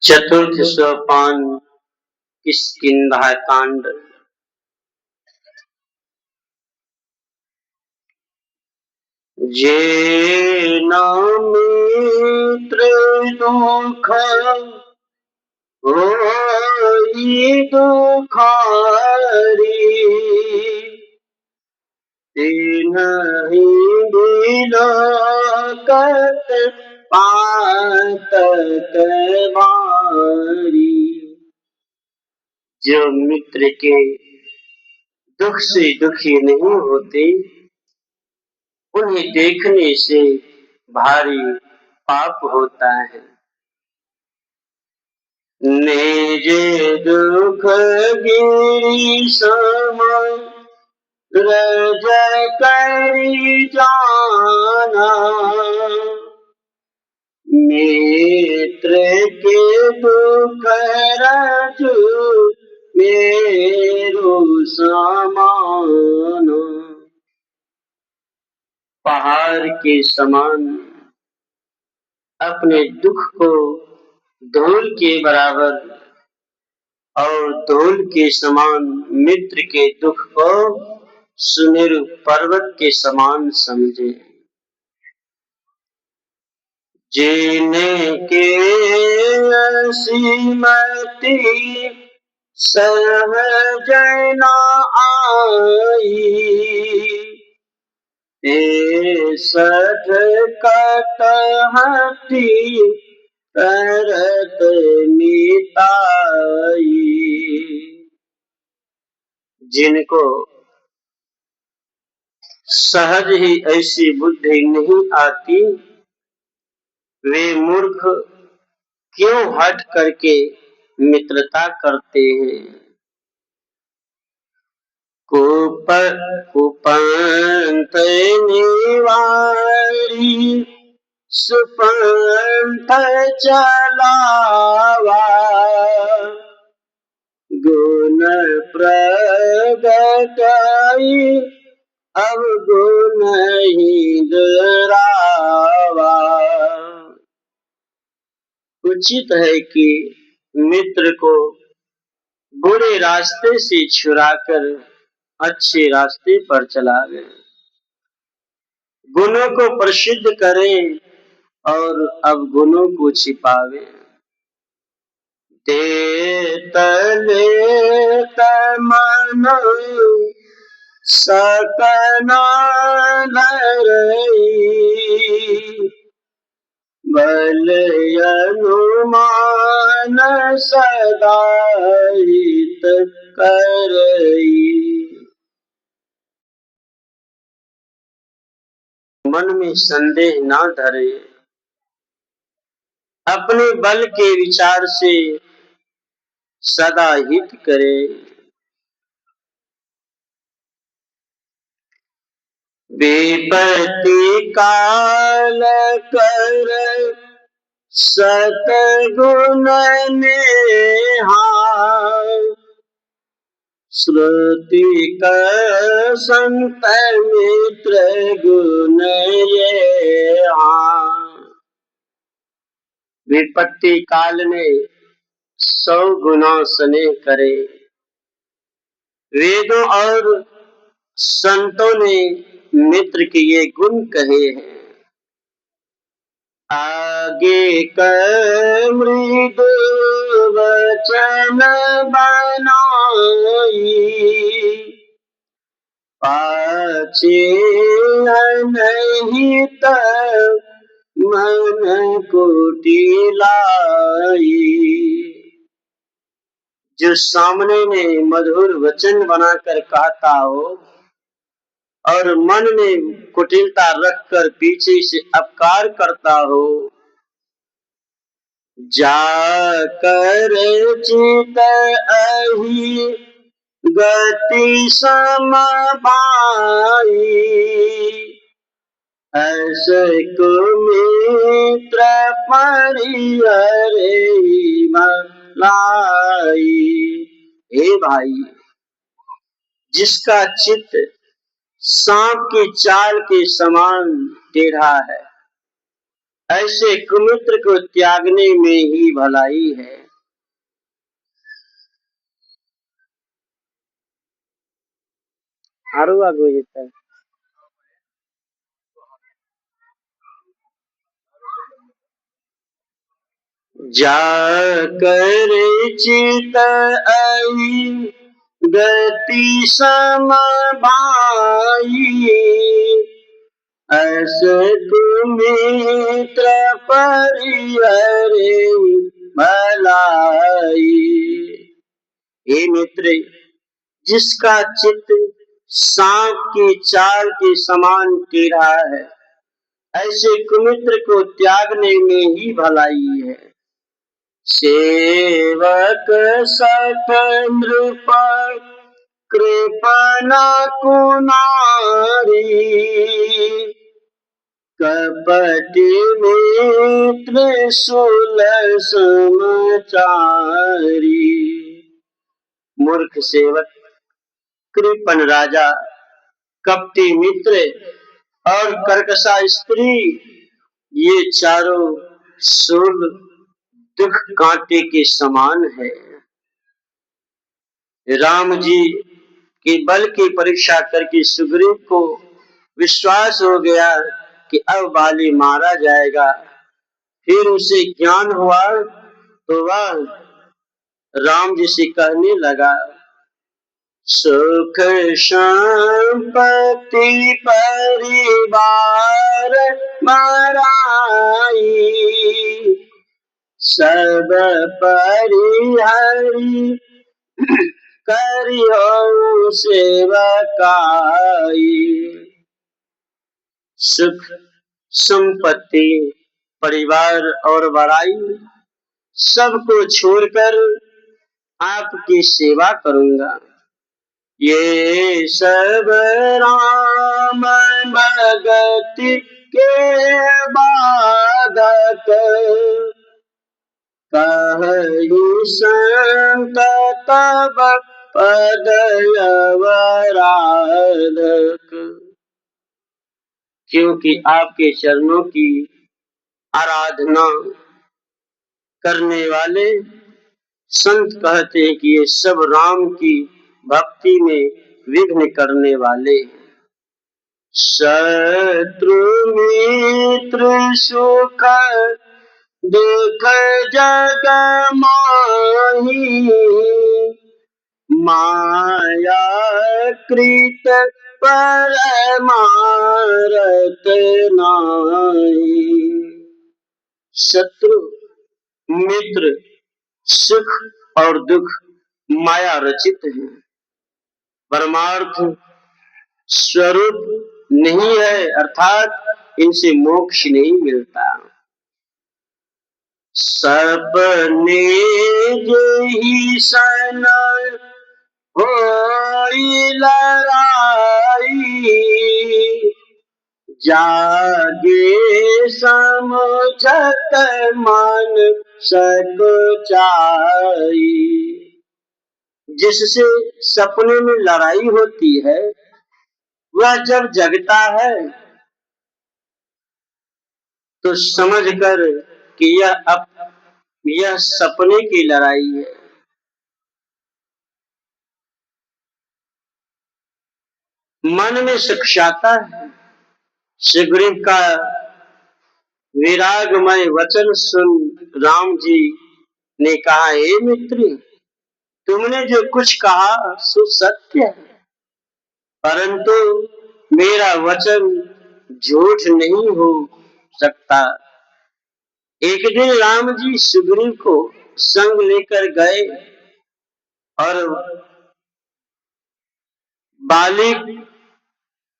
चतुर्थ सोपान किष्किंधा कांड। जे न मित्र दुख होई दुखारी, तिन्हि बिलखत पातक बारी। जो मित्र के दुख से दुखी नहीं होते, उन्हें देखने से भारी पाप होता है। निजे दुख गिरी सम रज करी जाना, मित्र के दुख रजु मेरो समान। पहाड़ के समान अपने दुख को धूल के बराबर और धूल के समान मित्र के दुख को सुमेरु पर्वत के समान समझे। जीने के सीमति सहज न आई, ए सठ कटहती करत मिताई। जिनको सहज ही ऐसी बुद्धि नहीं आती, वे मूर्ख क्यों हट करके मित्रता करते हैं। कुपंथ निवारी सुपंथ चलावा, गुण प्रगटाई अवगुण ही डरावा। उचित है कि मित्र को बुरे रास्ते से छुड़ाकर अच्छे रास्ते पर चलावे, गुणों को प्रसिद्ध करें और अवगुणों को छिपावे। देत लेत मन सकना धरई, बल अनुमान सदा हित करई। मन में संदेह ना धरे, अपने बल के विचार से सदा हित करे। विपत्ति काल कर सतगुण नेहा, श्रुति कर संत मित्र गुण ये। विपत्ति काल में 100 गुना स्नेह करे। वेदों और संतों ने मित्र के ये गुण कहे हैं। आगे कर मृदु वचन बनाई, पाछे अनहित मन कोटि लाई। जो सामने में मधुर वचन बनाकर कहता हो और मन में कुटिलता रखकर पीछे से अपकार करता हो, जाकर चित अहि गति समबाई, ऐसे को मित्र परिहरे लाई। हे भाई, जिसका चित्त सांप की चाल के समान टेढ़ा है, ऐसे कुमित्र को त्यागने में ही भलाई है। आरो आगे जेता है। जाकर चित आई गति सम भाई, ऐसे कुमित्र परिहरे भलाई। हे मित्र, जिसका चित्त सांप की चाल के समान टेढ़ा है, ऐसे कुमित्र को त्यागने में ही भलाई है। सेवक सठ नृप कृपना कुनारी, कपटी मित्र सुलह समाचारी। मूर्ख सेवक, कृपण राजा, कपटी मित्र और कर्कशा स्त्री, ये चारों शूल दुख कांटे के समान है। राम जी के बल की परीक्षा करके सुग्रीव को विश्वास हो गया कि अब बाली मारा जाएगा। फिर उसे ज्ञान हुआ तो वह राम जी से कहने लगा, सुख संपत्ति परिवार मराई, सब परिहरि करियो सेवकाई। सुख, संपत्ति, परिवार और बड़ाई सबको छोड़कर आपकी सेवा करूंगा। ये सब राम भगति के बाधक, कहु संत तब पद अवराधक। क्योंकि आपके चरणों की आराधना करने वाले संत कहते हैं कि ये सब राम की भक्ति में विघ्न करने वाले। शत्रु मित्र सुख दुख जग माही, माया कृत परमारथ नाही। शत्रु मित्र सुख और दुख माया रचित है, परमार्थ स्वरूप नहीं है, अर्थात इनसे मोक्ष नहीं मिलता। सपने जेहि सन होई लड़ाई, जागे समझत मन सकुचाई। जिससे सपने में लड़ाई होती है, वह जब जगता है तो समझकर कि यह सपने की लड़ाई है। मन में सक्षाता है। सुग्रीव का विरागमय वचन सुन राम जी ने कहा, हे मित्र, तुमने जो कुछ कहा सो सत्य है, परंतु मेरा वचन झूठ नहीं हो सकता। एक दिन राम जी सुग्रीव को संग लेकर गए और बाली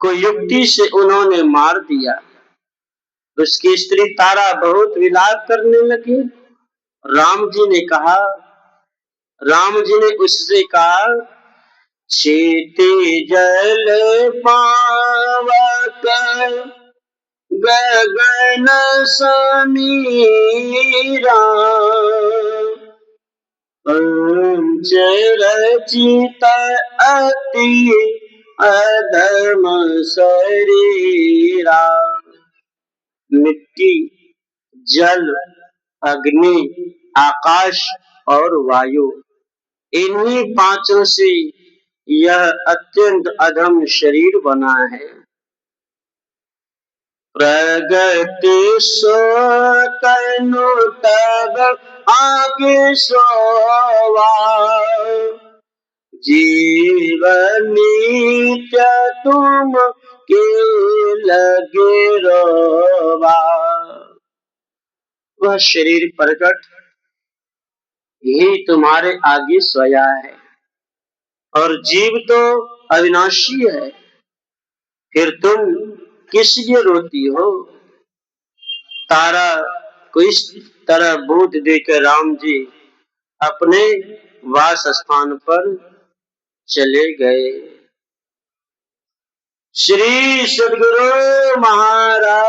को युक्ति से उन्होंने मार दिया। उसकी स्त्री तारा बहुत विलाप करने लगी। राम जी ने उससे कहा, छीते जल पावक गगन समीरा, पंच रचित अति अधम शरीरा। मिट्टी जल, अग्नि, आकाश और वायु, इन्हीं पांचों से यह अत्यंत अधम शरीर बना है। प्रगति सो तनु तब आगे सोवा, जीवन नित्य तुम के लगे रोवा। वह शरीर प्रकट ही तुम्हारे आगे सोया है, और जीव तो अविनाशी है, फिर तुम किस लिए रोती हो? तारा को इस तरह बोध देकर राम जी अपने वास स्थान पर चले गए। श्री सद्गुरु महाराज